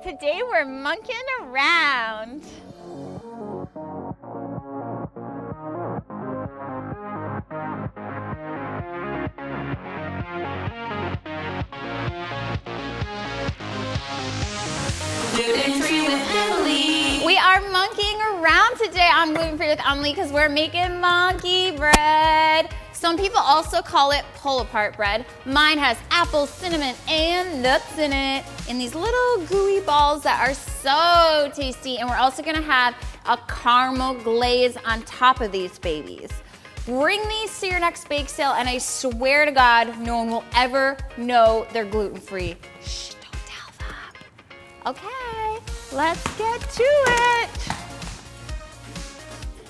Today we're monkeying around. Gluten-free with Emily. We are monkeying around today on Gluten-free with Emily because we're making monkey bread. Some people also call it pull-apart bread. Mine has apple, cinnamon, and nuts in it in these little gooey balls that are so tasty. And we're also gonna have a caramel glaze on top of these babies. Bring these to your next bake sale and I swear to God, no one will ever know they're gluten-free. Shh, don't tell them. Okay, let's get to it.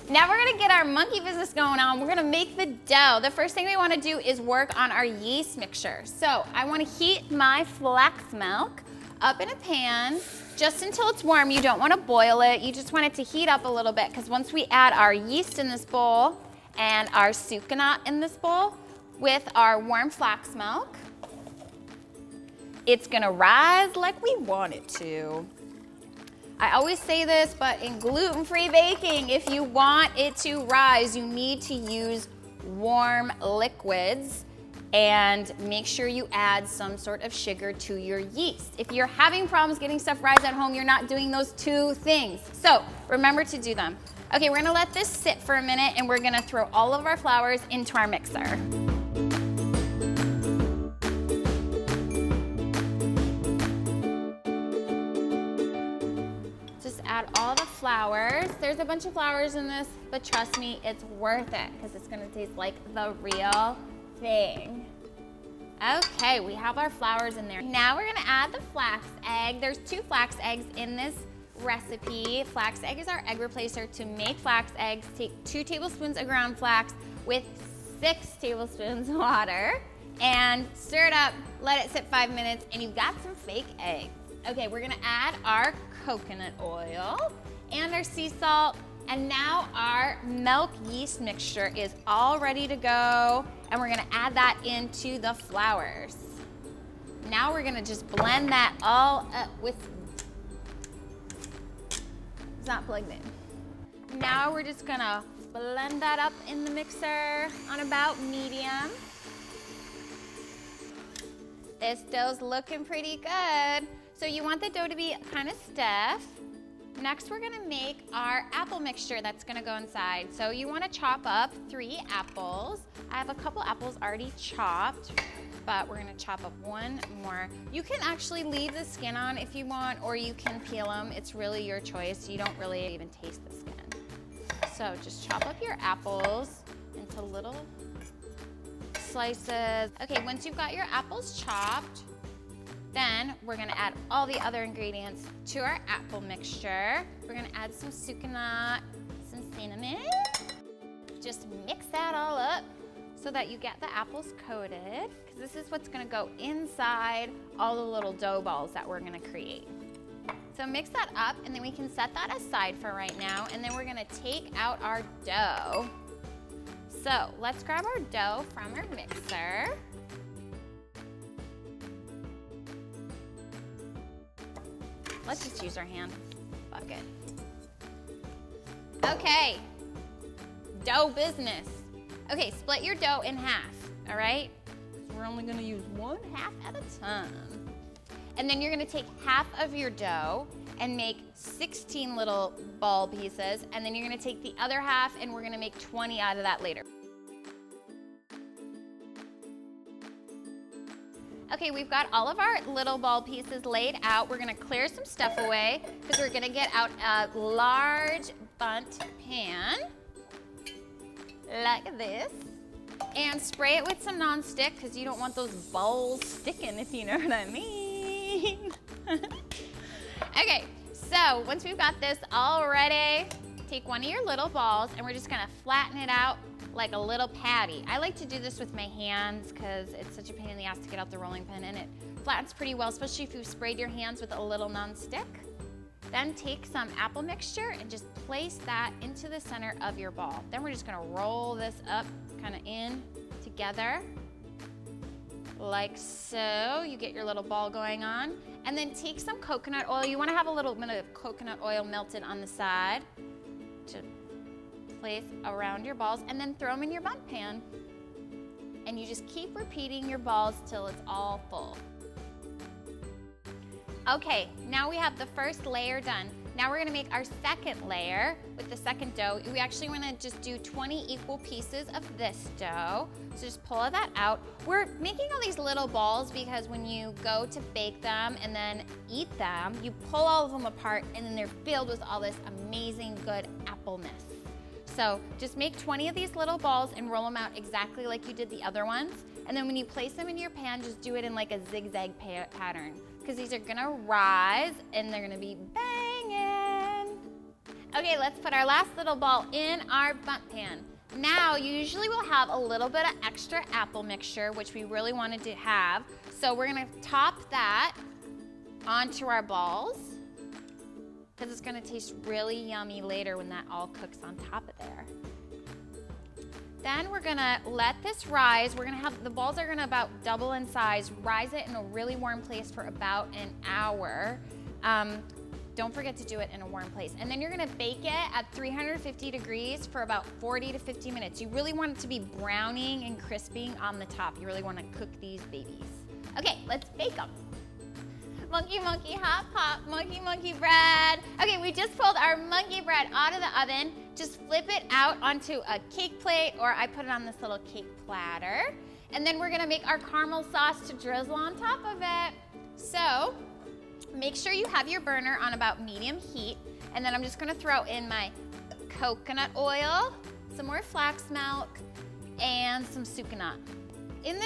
Now we're gonna get our monkey business going on. We're gonna make the dough. The first thing we wanna do is work on our yeast mixture. So I wanna heat my flax milk up in a pan just until it's warm. You don't wanna boil it. You just want it to heat up a little bit because once we add our yeast in this bowl and our sucanat in this bowl with our warm flax milk, it's gonna rise like we want it to. I always say this, but in gluten-free baking, if you want it to rise, you need to use warm liquids and make sure you add some sort of sugar to your yeast. If you're having problems getting stuff rise at home, you're not doing those two things. So remember to do them. Okay, we're gonna let this sit for a minute and we're gonna throw all of our flours into our mixer. Add all the flours. There's a bunch of flours in this, but trust me, it's worth it because it's gonna taste like the real thing. Okay, we have our flours in there. Now we're gonna add the flax egg. There's 2 flax eggs in this recipe. Flax egg is our egg replacer. To make flax eggs, take 2 tablespoons of ground flax with 6 tablespoons of water and stir it up, let it sit 5 minutes, and you've got some fake eggs. Okay, we're gonna add our coconut oil and our sea salt, and now our milk yeast mixture is all ready to go, and we're gonna add that into the flours. Now we're gonna just blend that all up with, it's not plugged in. Now we're just gonna blend that up in the mixer on about medium. This dough's looking pretty good. So you want the dough to be kind of stiff. Next, we're gonna make our apple mixture that's gonna go inside. So you wanna chop up 3 apples. I have a couple apples already chopped, but we're gonna chop up 1 more. You can actually leave the skin on if you want, or you can peel them. It's really your choice. You don't really even taste the skin. So just chop up your apples into little slices. Okay, once you've got your apples chopped, then we're gonna add all the other ingredients to our apple mixture. We're gonna add some sucanat, some cinnamon. Just mix that all up so that you get the apples coated, because this is what's gonna go inside all the little dough balls that we're gonna create. So mix that up and then we can set that aside for right now, and then we're gonna take out our dough. So let's grab our dough from our mixer. Let's just use our hand. Fuck it. Okay, dough business. Okay, split your dough in half, all right? We're only gonna use 1 half at a time. And then you're gonna take half of your dough and make 16 little ball pieces, and then you're gonna take the other half and we're gonna make 20 out of that later. Okay, we've got all of our little ball pieces laid out. We're gonna clear some stuff away because we're gonna get out a large bundt pan, like this, and spray it with some nonstick because you don't want those balls sticking, if you know what I mean. Okay, so once we've got this all ready, take one of your little balls and we're just gonna flatten it out like a little patty. I like to do this with my hands because it's such a pain in the ass to get out the rolling pin, and it flattens pretty well, especially if you've sprayed your hands with a little nonstick. Then take some apple mixture and just place that into the center of your ball. Then we're just gonna roll this up kind of in together like so. You get your little ball going on. And then take some coconut oil. You want to have a little bit of coconut oil melted on the side to place around your balls, and then throw them in your bun pan. And you just keep repeating your balls till it's all full. Okay, now we have the first layer done. Now we're gonna make our second layer with the second dough. We actually wanna just do 20 equal pieces of this dough. So just pull that out. We're making all these little balls because when you go to bake them and then eat them, you pull all of them apart and then they're filled with all this amazing good appleness. So just make 20 of these little balls and roll them out exactly like you did the other ones. And then when you place them in your pan, just do it in like a zigzag pattern, because these are gonna rise and they're gonna be banging. Okay, let's put our last little ball in our bundt pan. Now, usually we'll have a little bit of extra apple mixture, which we really wanted to have. So we're gonna top that onto our balls, because it's gonna taste really yummy later when that all cooks on top of there. Then we're gonna let this rise. We're gonna have, the balls are gonna about double in size, rise it in a really warm place for about an hour. Don't forget to do it in a warm place. And then you're gonna bake it at 350 degrees for about 40 to 50 minutes. You really want it to be browning and crisping on the top. You really wanna cook these babies. Okay, let's bake them. Monkey, monkey, hop, hop, monkey, monkey bread. Okay, we just pulled our monkey bread out of the oven. Just flip it out onto a cake plate, or I put it on this little cake platter. And then we're gonna make our caramel sauce to drizzle on top of it. So, make sure you have your burner on about medium heat. And then I'm just gonna throw in my coconut oil, some more flax milk, and some sucanat. In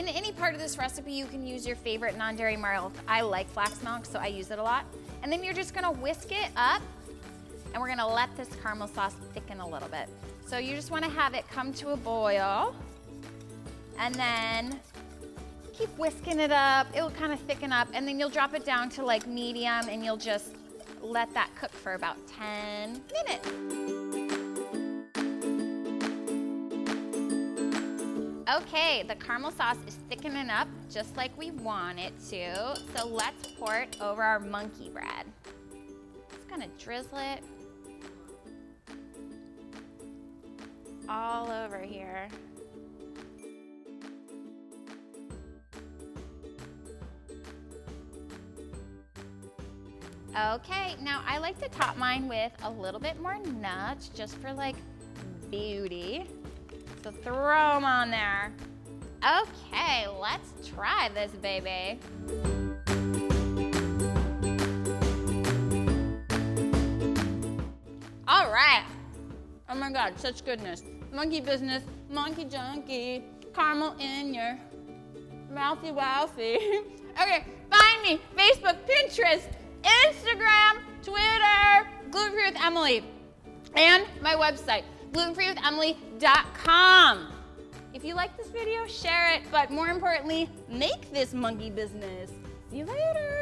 any part of this recipe, you can use your favorite non-dairy milk. I like flax milk, so I use it a lot. And then you're just gonna whisk it up, and we're gonna let this caramel sauce thicken a little bit. So you just wanna have it come to a boil, and then keep whisking it up. It'll kind of thicken up, and then you'll drop it down to like medium, and you'll just let that cook for about 10 minutes. Okay, the caramel sauce is thickening up just like we want it to. So let's pour it over our monkey bread. Just gonna drizzle it all over here. Okay, now I like to top mine with a little bit more nuts just for like beauty. So throw them on there. Okay, let's try this baby. All right. Oh my God, such goodness. Monkey business, monkey junkie, caramel in your mouthy wouthy. Okay, find me, Facebook, Pinterest, Instagram, Twitter, Gluten Free with Emily, and my website, glutenfreewithemily.com. If you like this video, share it, but more importantly, make this monkey business. See you later.